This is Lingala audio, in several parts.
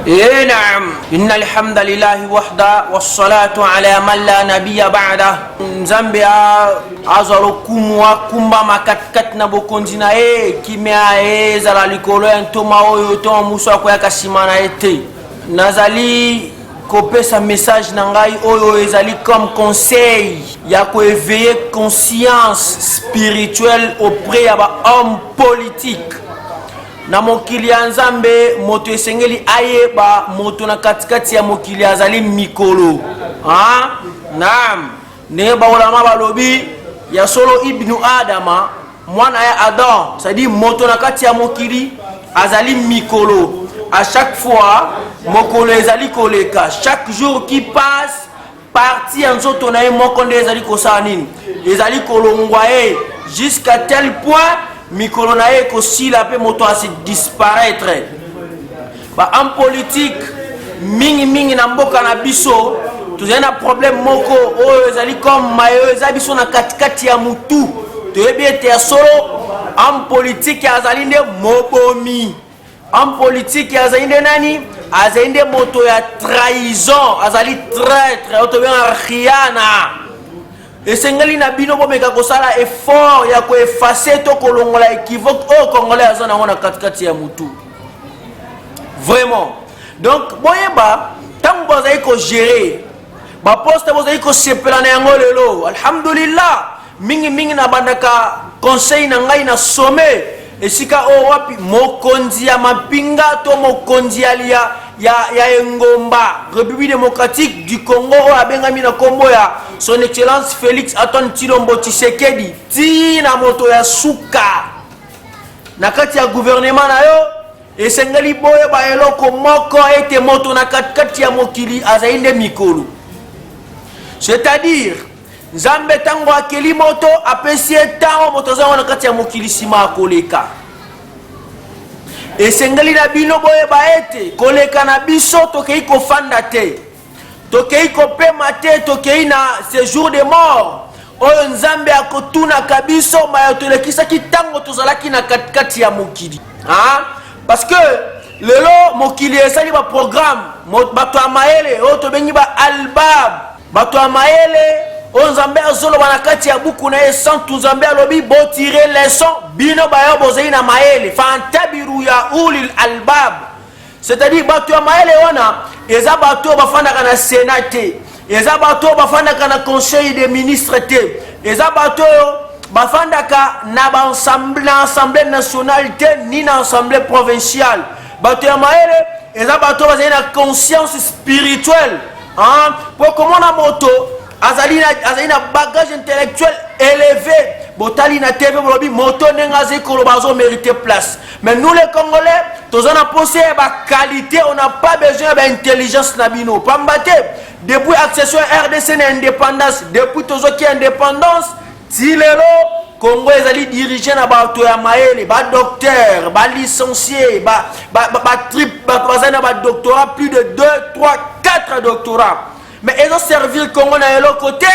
إيه نعم إن الحمد لله وحده والصلاة على من لا نبي بعده Zambia azalo kumwa kumba makatkat na bokondina kimia zala likolo ya ntoma oyo to muso ko yakashimana ete nazali kopesa message na ngai oyo ezali comme conseil ya ko éveiller conscience spirituelle auprès ya ba homme politique na mokili ya Nzambe moto esengeli ayeba moto na katikati ya mokili azali mikolo naam neba ulama balobi ya solo ibnu adama mwana ya Adam c'est-à-dire moto na kati ya mokili azali mikolo à chaque fois mokolo ezali koleka chaque jour qui passe parti en nzoto na ye moko nde ezali kosala nini ezali kolongwa jusqu'à tel point mikolo na ye kosila pe moto a se disparaître ba en politique mingi na mboka na biso tozali na problème moko oyo ezali comme mayo ezali biso na katikati ya mutu toyebi ete ya solo en politique azali nde mobomi en politique azali nde nani azali nde moto ya trahison azali traître otobenga khiana esengeli na bino bomeka kosala effort ya koeffacer to kolongola équivoque au congolais azana ngona katikati ya mutu vraiment donc boyeba tango bozali ko gérer ba poste bozali ko sepela na yango lelo alhamdulillah mingi na bandaka conseil na ngai na sommet esika o wapi mokonzi ya mapinga to mokonzi ya engomba République démocratique du Congo o abengami na kombo ya son excellence Félix Antoine Tshilombo Tshisekedi tina moto ya suka na kati ya gouvernement na yo esengeli boye ba eloko moko ete moto na kati ya mokili azainde mikolo c'est-à-dire Nzambe tango akeli moto apesi etango moto zango na kati ya mokili sima akoleka esengeli na bino boye baete koleka na biso tokei kofanda te tokei kopema te tokei na séjour de mort oyo Nzambe akotuna kabiso mayo tolekisaki tango tozalaki na katikati ya mokili parce que lelo mokili esali ba programme bato ya mayele oyo tobengi ba albab bato ya mayele oyo Nzambe azoloba na kati ya buku na ye santu Nzambe alobi botire leçon bino bayo bozali na mayele fantabiru ya ulil albab c'est-à-dire bato ya mayele wana eza bato bafandaka na sénat te eza bato bafandaka na conseil des ministres te eza bato bafandaka na assemblée nationale te ni na assemblée provinciale bato ya mayele eza bato bazali na conscience spirituelle pour komona moto azali na bagage intellectuel élevé botali na TV bolobi moto nenga zikolo bazo mériter place mais nous les Congolais tozana posé ba qualité on n'a pas besoin ba intelligence na bino pambate depuis accession RDC na indépendance depuis tozoki indépendance tilelo Congo ezali dirigé na bato ya maele ba docteur ba licencié ba bazana ba doctorat plus de 2 3 4 doctorats mais ils ont servi le Congo dans l'autre côté.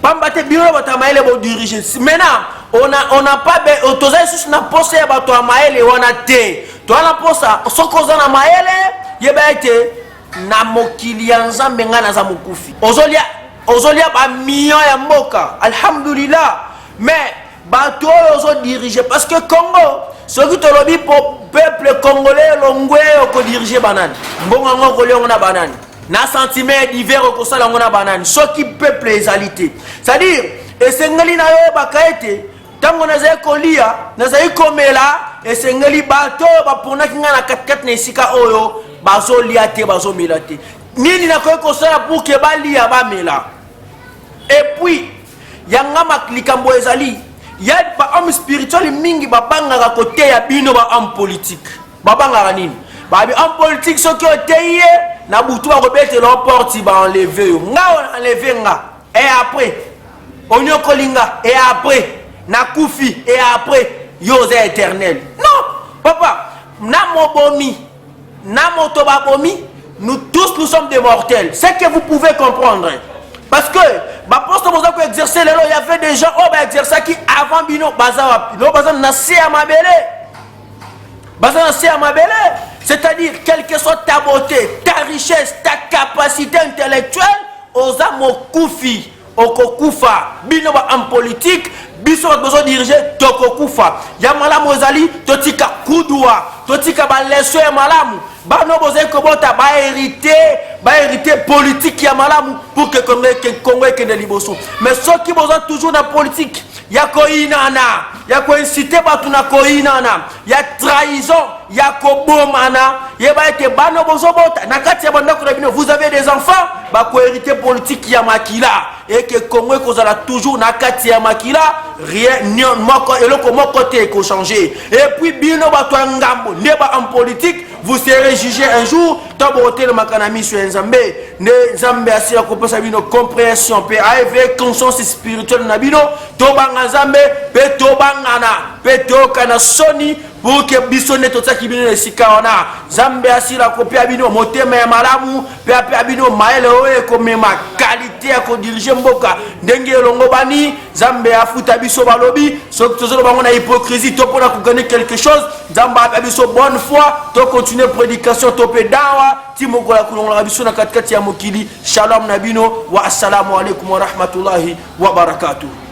Pambate biro bata maele bo diriger. Maintenant, on n'a pas autorisé sous na poste ya bato maele wana te. To na posa sokoza na maele yebete na mokili ya Nzambe ngana za mukufi. Ozolia ba million ya mboka. Alhamdulillah. Mais bato ozo diriger parce que Congo ce qui te lobi pour peuple congolais longwe ko diriger banane. Mbonga ngoko le ngona banane. Na sentiment d'hiver au kosala ngona banane ce qui peuple ezalité c'est-à-dire esengeli na yo bakaete tango na zai kolia na zai komela esengeli bato bapona kinga na katkat na isika oyo bazo lia te bazo mela te nini na koyo kosala pour que balia ba mela et puis yanga maklikambo ezali ya ba homme spirituel mingi babanga côté ya bino ba homme politique babanga nini ba homme politique ce qui oteye na butu ba kobete lo porte ba enlever nga enlever nga et après onyo kolinga et après na kufi et après yoze éternel non papa na mobomi na moto ba bomi nous tous nous sommes des mortels c'est que vous pouvez comprendre parce que ba poste boza ko exercer lelo il y avait des gens ba exercer qui avant bino baza na se ya mabele baza na se ya mabele c'est-à-dire quelle que soit ta beauté, ta richesse, ta capacité intellectuelle, oza mokufi okokufa bino ba en politique biso besoin diriger tokokufa ya malamu ozali totika kudwa totika ba leso ya malamu bano bozali kobota ba hériter politique ya malamu pour que Congo ekende liboso. Mais soki boza toujours na politique ya koinana ya koinciter batu na koinana ya trahison ya kobomana yeba ete bano bozobota na kati ya bandako na bino vous avez des enfants ba ko hériter politique ya makila et que Congo ekozala toujours na kati ya makila rien moko eloko moko te ko changer. Et puis bino batu ngambo ndeba en politique vous serez jugé un jour tabote le makanami sur Nzambe ne Nzambe asira kopesa bino compréhension pe avec conscience spirituelle na bino tobanga Nzambe pe tobangana pe tokana soni pour que biso ne totaki bino esika wana Nzambe asira kopia bino motema ya malamu pe apia bino maele oye komema qualité ya ko diriger mboka ndenge elongo bani Nzambe afuta biso balobi soki tozolo bango na hypocrisie to pona ko gagner quelque chose Nzambe apia biso bonne foi to continuer prédication to pe dawa timokola kulongola biso na katikati ya mokili. Shalom nabino wa assalamu alaikum wa rahmatullahi wa barakatuh.